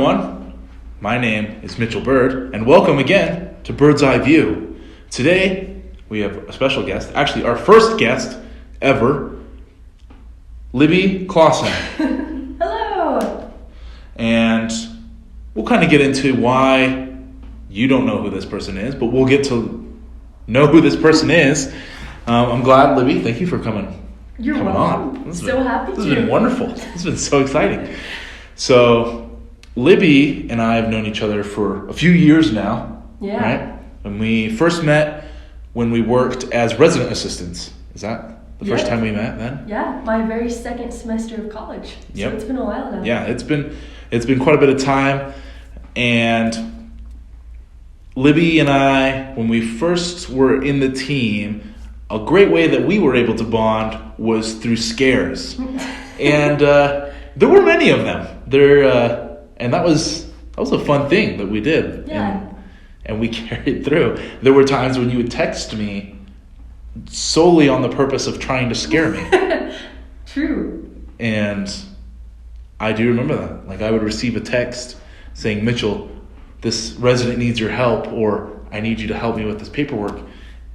everyone. My name is Mitchell Bird, and welcome again to Byrds-Eye View. Today, we have a special guest, actually our first guest ever, Libby Clawson. Hello! And we'll kind of get into why you don't know who this person is, but we'll get to know who this person is. I'm glad, Libby, thank you for coming. You're welcome. On. Happy to. This has been wonderful. This has been so exciting. So, Libby and I have known each other for a few years now. Yeah. Right? And we first met when we worked as resident assistants. Is that the first time we met then? Yeah, my very second semester of college. So It's been a while now. Yeah, it's been quite a bit of time. And Libby and I, when we first were in the team, a great way that we were able to bond was through scares. And there were many of them. And that was a fun thing that we did. Yeah. And we carried through. There were times when you would text me solely on the purpose of trying to scare me. True. And I do remember that. Like, I would receive a text saying, Mitchell, this resident needs your help, or I need you to help me with this paperwork.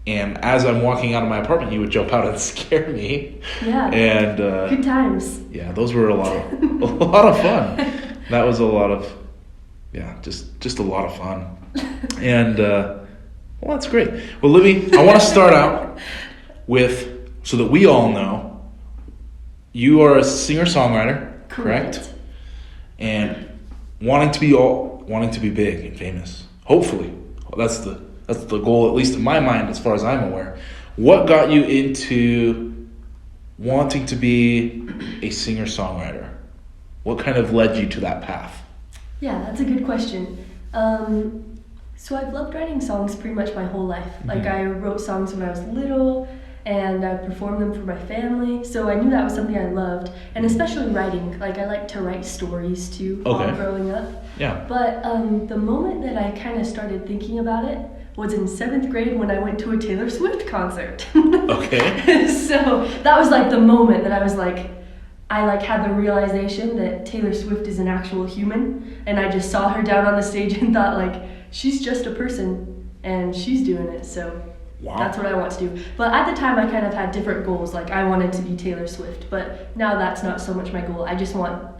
And as I'm walking out of my apartment, you would jump out and scare me. Yeah. And good times. Yeah, those were a lot of fun. That was a lot of, just a lot of fun. And well, that's great. Well, Libby, I want to start out with, so that we all know, you are a singer-songwriter, correct? And wanting to be big and famous. Hopefully, that's the goal, at least in my mind, as far as I'm aware. What got you into wanting to be a singer-songwriter? What kind of led you to that path? Yeah, that's a good question. So I've loved writing songs pretty much my whole life. Mm-hmm. Like, I wrote songs when I was little, and I performed them for my family. So I knew that was something I loved, and especially writing. Like, I like to write stories too while growing up. Yeah. But the moment that I kind of started thinking about it was in 7th grade when I went to a Taylor Swift concert. Okay. So that was like the moment that I was like, I had the realization that Taylor Swift is an actual human, and I just saw her down on the stage and thought, like, she's just a person and she's doing it, so That's what I want to do. But at the time I kind of had different goals. Like, I wanted to be Taylor Swift, but now that's not so much my goal. I just want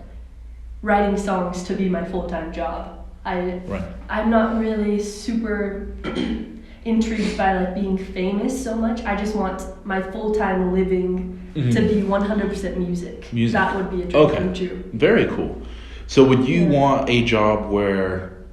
writing songs to be my full-time job. I'm not really super intrigued by being famous so much. I just want my full-time living to be 100% music. That would be a dream come true. Very cool. So would you want a job where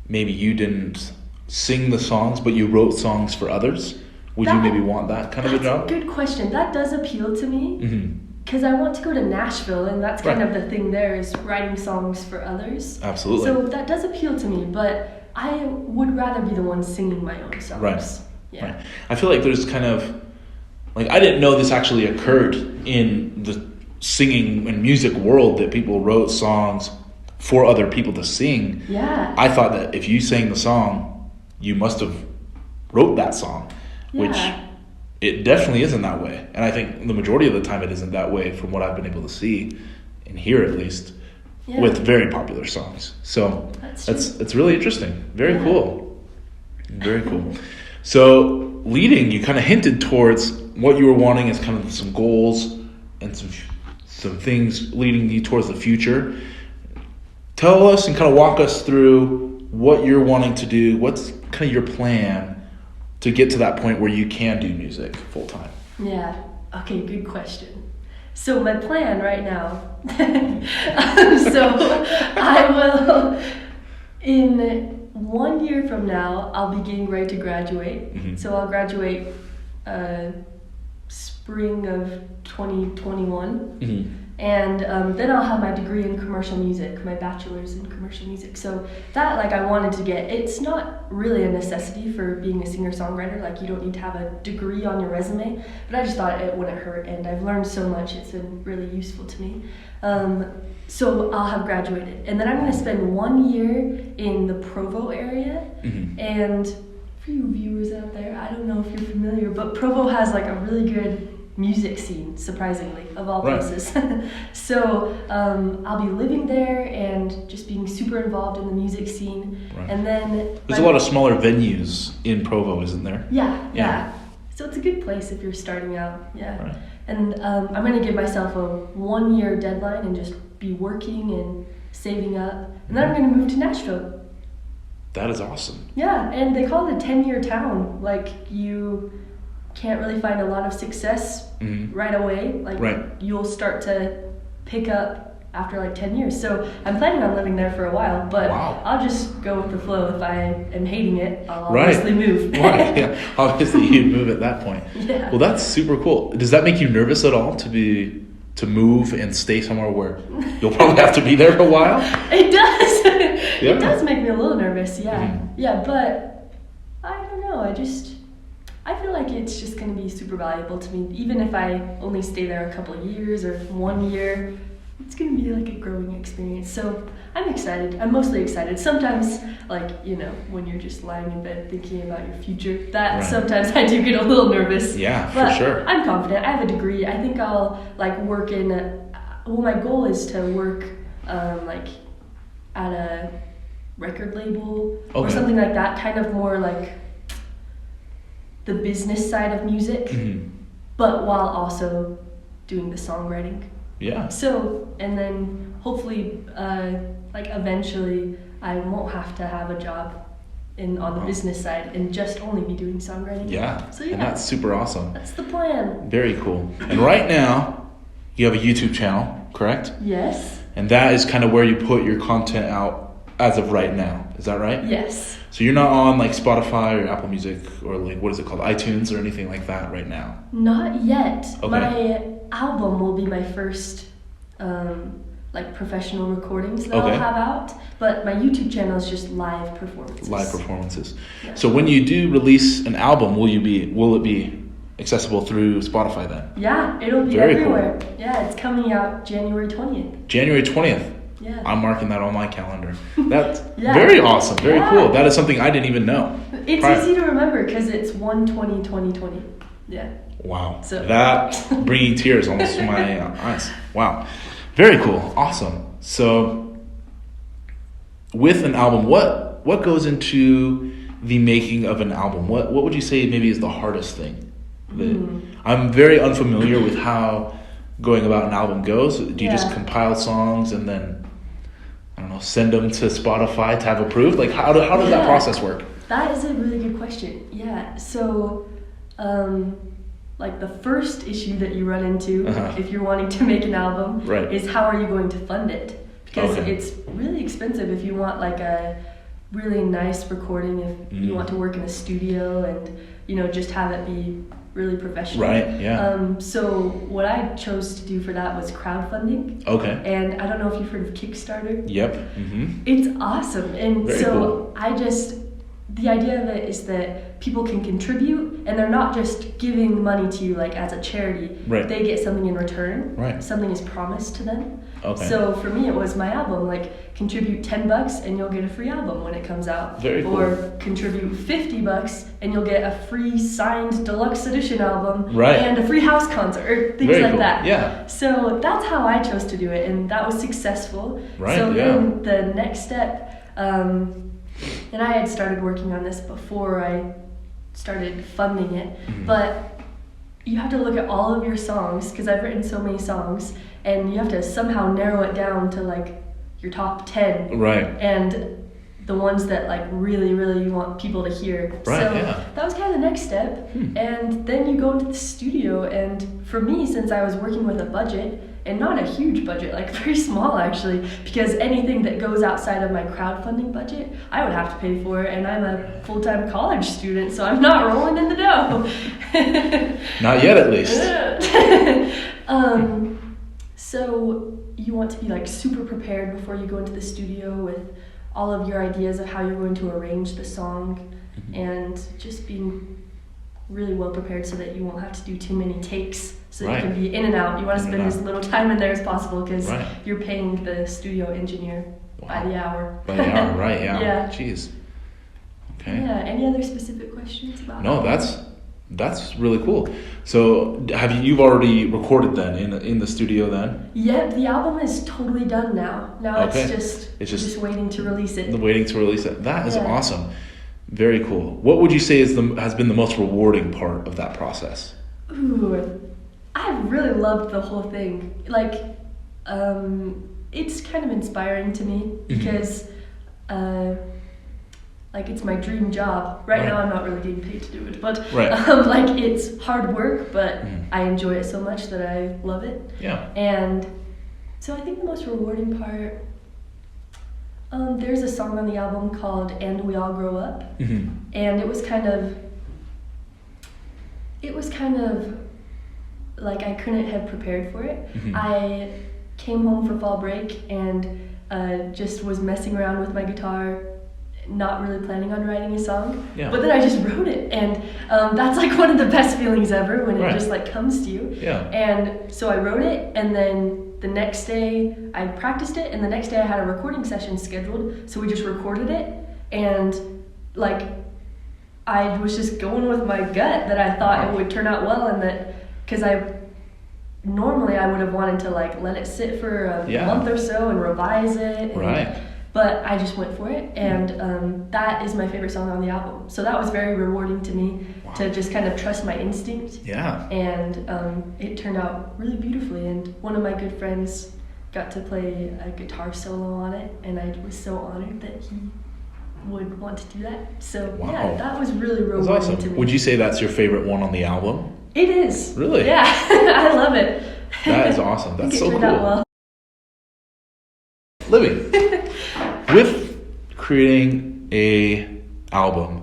maybe you didn't sing the songs, but you wrote songs for others? Would you maybe want that kind of a job? That's a good question. That does appeal to me. Because I want to go to Nashville, and that's kind of the thing there, is writing songs for others. Absolutely. So that does appeal to me, but I would rather be the one singing my own songs. Right. Yeah. Right. I feel like there's kind of, I didn't know this actually occurred in the singing and music world, that people wrote songs for other people to sing. Yeah. I thought that if you sang the song, you must have wrote that song, which it definitely isn't that way. And I think the majority of the time it isn't that way, from what I've been able to see and hear, at least, with very popular songs. So that's really interesting. Very cool. Very cool. So leading, you kind of hinted towards what you were wanting as kind of some goals and some things leading you towards the future. Tell us and kind of walk us through what you're wanting to do. What's kind of your plan to get to that point where you can do music full time? Yeah. Okay, good question. So my plan right now, so I will, in 1 year from now, I'll be getting ready to graduate. So I'll graduate spring of 2021. And then I'll have my degree in commercial music, my bachelor's in commercial music. So that, I wanted to get. It's not really a necessity for being a singer-songwriter. You don't need to have a degree on your resume. But I just thought it wouldn't hurt, and I've learned so much. It's been really useful to me. So I'll have graduated. And then I'm going to spend 1 year in the Provo area. And for you viewers out there, I don't know if you're familiar, but Provo has, a really good music scene, surprisingly, of all Right. places. So I'll be living there and just being super involved in the music scene. Right. And then There's a lot of smaller venues in Provo, isn't there? Yeah. So it's a good place if you're starting out. Yeah. Right. And I'm going to give myself a 1-year deadline and just be working and saving up. And then I'm going to move to Nashville. That is awesome. Yeah, and they call it a 10-year town. Like, you can't really find a lot of success right away. Like, you'll start to pick up after like 10 years. So I'm planning on living there for a while, but I'll just go with the flow. If I am hating it, I'll obviously move. Right, yeah. Obviously you'd move at that point. Yeah. Well, that's super cool. Does that make you nervous at all to move and stay somewhere where you'll probably have to be there for a while? It does. Yeah. It does make me a little nervous, yeah. Yeah, but I don't know. I feel like it's just going to be super valuable to me. Even if I only stay there a couple of years or 1 year, it's going to be like a growing experience. So I'm excited. I'm mostly excited. Sometimes, like, when you're just lying in bed thinking about your future, sometimes I do get a little nervous. Yeah, but for sure. I'm confident. I have a degree. I think I'll work in, my goal is to work at a record label or something like that, kind of more like the business side of music, but while also doing the songwriting. Yeah. So, and then hopefully, eventually, I won't have to have a job on the business side and just only be doing songwriting. Yeah. So yeah. And that's super awesome. That's the plan. Very cool. And right now, you have a YouTube channel, correct? Yes. And that is kind of where you put your content out as of right now. Is that right? Yes. So you're not on like Spotify or Apple Music or like, what is it called, iTunes or anything like that right now? Not yet. Okay. My album will be my first professional recordings that I'll have out, but my YouTube channel is just live performances. Yeah. So when you do release an album, will it be accessible through Spotify then? Yeah, it'll be Very everywhere. Cool. Yeah, it's coming out January 20th. January 20th. Yeah. I'm marking that on my calendar. That's very awesome. Very cool. That is something I didn't even know. It's easy to remember because it's 1/20/2020. Yeah. Wow. So. That bringing tears almost to my eyes. Wow. Very cool. Awesome. So with an album, what goes into the making of an album? What would you say maybe is the hardest thing? I'm very unfamiliar with how going about an album goes. Do you just compile songs and then, I don't know, send them to Spotify to have approved? Like, how does that process work? That is a really good question. Yeah. So, the first issue that you run into if you're wanting to make an album is how are you going to fund it? Because it's really expensive if you want like a really nice recording, if you want to work in a studio and, just have it be really professional. Right, yeah. So what I chose to do for that was crowdfunding. Okay. And I don't know if you've heard of Kickstarter. Yep. Mm-hmm. It's awesome. And Very cool. The idea of it is that people can contribute and they're not just giving money to you like as a charity. Right. They get something in return. Right. Something is promised to them. Okay. So for me it was my album, like contribute $10 and you'll get a free album when it comes out. Very cool. Or contribute $50 and you'll get a free signed deluxe edition album and a free house concert or things Very like cool. that. Yeah. So that's how I chose to do it and that was successful. Right. So then the next step, and I had started working on this before I started funding it, but you have to look at all of your songs because I've written so many songs and you have to somehow narrow it down to like your top 10 and the ones that like really you want people to hear. That was kind of the next step. And then you go into the studio, and for me, since I was working with a budget and not a huge budget, like very small actually, because anything that goes outside of my crowdfunding budget I would have to pay for, and I'm a full-time college student, so I'm not rolling in the dough. Not yet, at least. So you want to be like super prepared before you go into the studio with all of your ideas of how you're going to arrange the song, and just being really well prepared so that you won't have to do too many takes, so that you can be in and out. You want to spend as little time in there as possible because you're paying the studio engineer by the hour. By the hour, right? Yeah. Yeah. Jeez. Okay. Yeah. Any other specific questions about? No, that's That's really cool. So you've already recorded then in the studio then? Yeah, the album is totally done now. Now Okay. it's just waiting to release it. Waiting to release it. That is awesome. Very cool. What would you say has been the most rewarding part of that process? Ooh, I really loved the whole thing. Like, it's kind of inspiring to me because, like, it's my dream job. Right now, I'm not really getting paid to do it, but like, it's hard work, but I enjoy it so much that I love it. Yeah. And so I think the most rewarding part, there's a song on the album called "And We All Grow Up," and it was kind of like I couldn't have prepared for it. I came home for fall break and just was messing around with my guitar, not really planning on writing a song, but then I just wrote it, and that's like one of the best feelings ever when it just like comes to you. And so I wrote it, and then the next day I practiced it, and the next day I had a recording session scheduled, so we just recorded it, and like I was just going with my gut that I thought it would turn out well, and that because normally I would have wanted to like let it sit for a month or so and revise it, but I just went for it, and that is my favorite song on the album. So that was very rewarding to me to just kind of trust my instinct. And it turned out really beautifully, and one of my good friends got to play a guitar solo on it, and I was so honored that he would want to do that. So yeah, that was really rewarding to me. Would you say that's your favorite one on the album? It is. Really? Yeah, I love it. That is awesome. That's so cool. Well. Libby, with creating a album,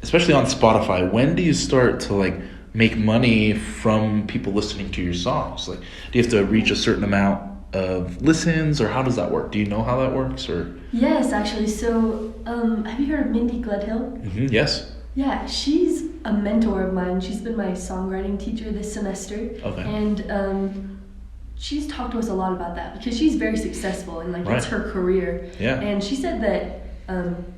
especially on Spotify, when do you start to like make money from people listening to your songs? Like, do you have to reach a certain amount of listens, or how does that work? Do you know how that works? Or yes, actually. So, have you heard of Mindy Gledhill? Yes. Yeah, she's a mentor of mine. She's been my songwriting teacher this semester. Okay. And she's talked to us a lot about that because she's very successful and like it's her career. Yeah. And she said that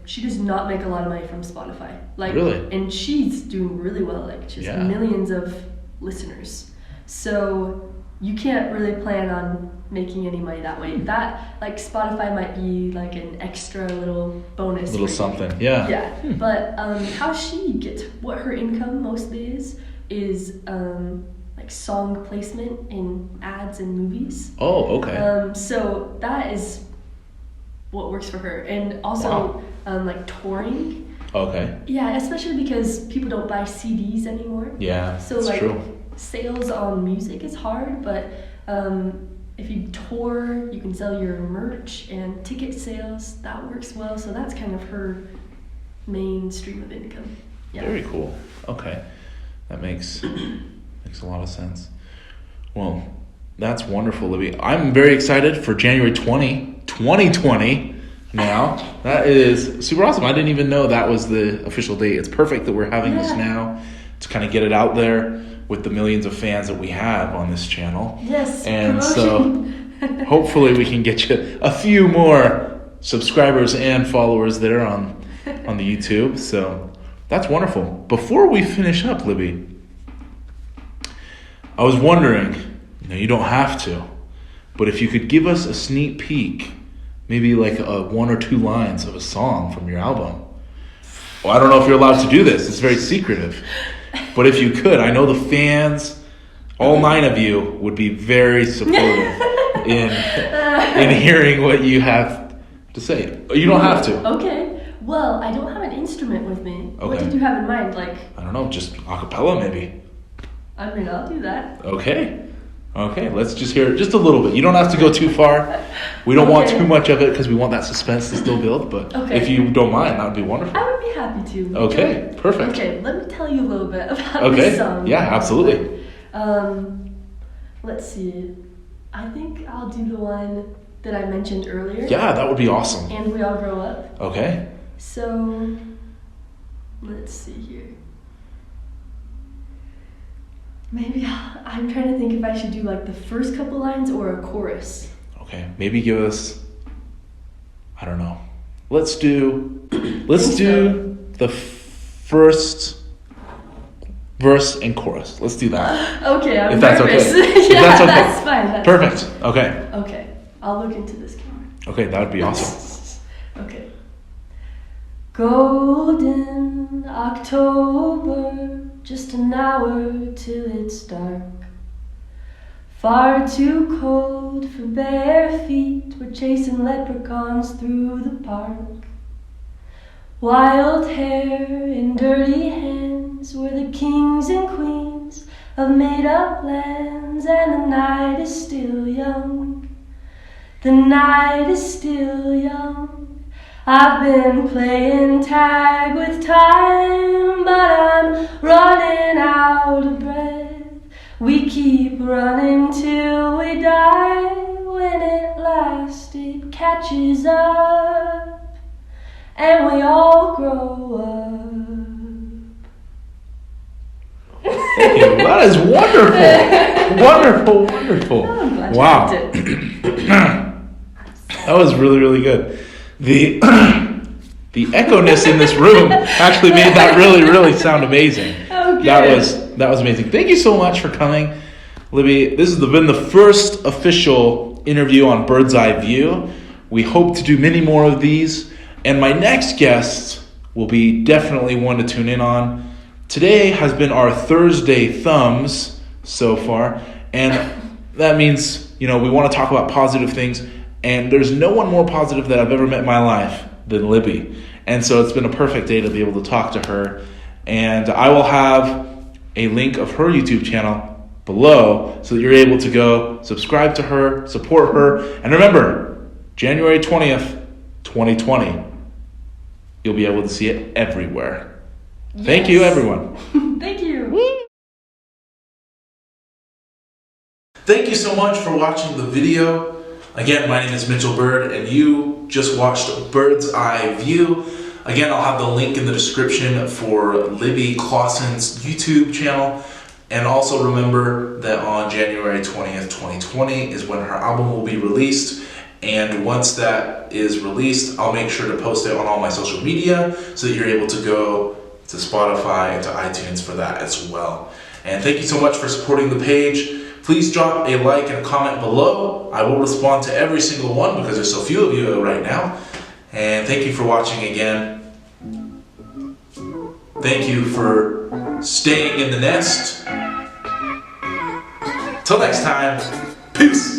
she does not make a lot of money from Spotify. Like, really? And she's doing really well, like just millions of listeners. So you can't really plan on making any money that way. That, like, Spotify might be like an extra little bonus. Little something, yeah. Yeah, but how she gets, what her income mostly is like song placement in ads and movies. Oh, okay. So that is what works for her. And also like touring. Okay. Yeah, especially because people don't buy CDs anymore. Yeah, so that's like true. Sales on music is hard, but if you tour, you can sell your merch, and ticket sales, that works well. So that's kind of her main stream of income. Yeah. Very cool. Okay, that makes a lot of sense. Well, that's wonderful, Libby. I'm very excited for January 2020 now. That is super awesome. I didn't even know that was the official date. It's perfect that we're having this now to kind of get it out there with the millions of fans that we have on this channel. Yes, and promotion. So hopefully we can get you a few more subscribers and followers there on the YouTube. So that's wonderful. Before we finish up, Libby, I was wondering, you don't have to, but if you could give us a sneak peek, maybe like one or two lines of a song from your album. Well, I don't know if you're allowed to do this. It's very secretive. But if you could, I know the fans, all 9 of you, would be very supportive in hearing what you have to say. You don't have to. Okay. Well, I don't have an instrument with me. Okay. What did you have in mind? Like, I don't know, just a cappella maybe. I mean, I'll do that. Okay, let's just hear just a little bit. You don't have to go too far. We don't want too much of it because we want that suspense to still build. But if you don't mind, that would be wonderful. I would be happy to. Okay, perfect. Okay, let me tell you a little bit about this song. Yeah, absolutely. Let's see. I think I'll do the one that I mentioned earlier. Yeah, that would be awesome. And We All Grow Up. Okay. So, let's see here. Maybe I'm trying to think if I should do like the first couple lines or a chorus. Okay, maybe give us, I don't know. Let's do the first verse, and chorus. Let's do that. Okay, I'm if that's nervous. okay. Yeah, If that's okay. that's fine. That's Perfect. fine. Okay. Okay, I'll look into this camera. Okay, that would be awesome. Okay. Golden October, just an hour till it's dark. Far too cold for bare feet, we're chasing leprechauns through the park. Wild hair in dirty hands, we're the kings and queens of made-up lands, and the night is still young. The night is still young. I've been playing tag with time, but I'm running out of breath. We keep running till we die. When at last it catches up, and we all grow up. Thank you. That is wonderful. Wonderful. Oh, I'm glad you Wow. liked it. That was really, really good. The echo-ness in this room actually made that really, really sound amazing. Oh, good. That was amazing. Thank you so much for coming, Libby. This has been the first official interview on Byrds-Eye View. We hope to do many more of these, and my next guest will be definitely one to tune in on. Today has been our Thursday Thumbs so far, and that means, we want to talk about positive things, and there's no one more positive that I've ever met in my life than Libby. And so it's been a perfect day to be able to talk to her. And I will have a link of her YouTube channel below so that you're able to go subscribe to her, support her. And remember, January 20th, 2020, you'll be able to see it everywhere. Yes. Thank you, everyone. Thank you. Thank you so much for watching the video. Again, my name is Mitchell Bird, and you just watched Byrds-Eye View. Again, I'll have the link in the description for Libby Clawson's YouTube channel. And also remember that on January 20th, 2020 is when her album will be released. And once that is released, I'll make sure to post it on all my social media so that you're able to go to Spotify and to iTunes for that as well. And thank you so much for supporting the page. Please drop a like and a comment below. I will respond to every single one because there's so few of you right now. And thank you for watching again. Thank you for staying in the nest. Till next time, peace.